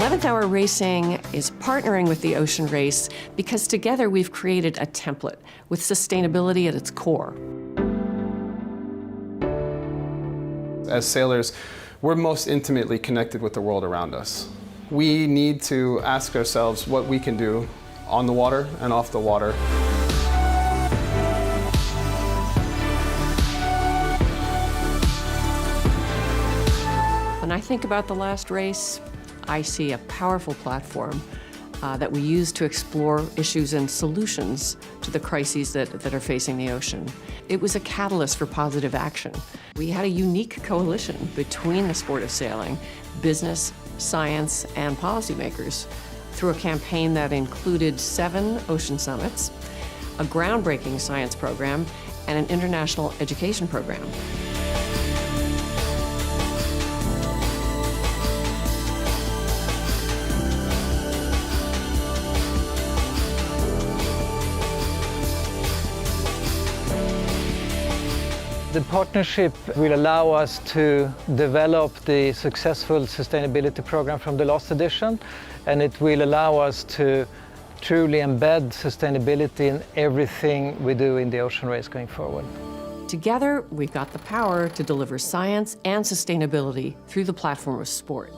11th Hour Racing is partnering with the Ocean Race because together we've created a template with sustainability at its core. As sailors, we're most intimately connected with the world around us. We need to ask ourselves what we can do on the water and off the water. When I think about the last race, I see a powerful platform that we use to explore issues and solutions to the crises that are facing the ocean. It was a catalyst for positive action. We had a unique coalition between the sport of sailing, business, science, and policymakers through a campaign that included 7 ocean summits, a groundbreaking science program, and an international education program. The partnership will allow us to develop the successful sustainability program from the last edition, and it will allow us to truly embed sustainability in everything we do in the Ocean Race going forward. Together, we've got the power to deliver science and sustainability through the platform of sport.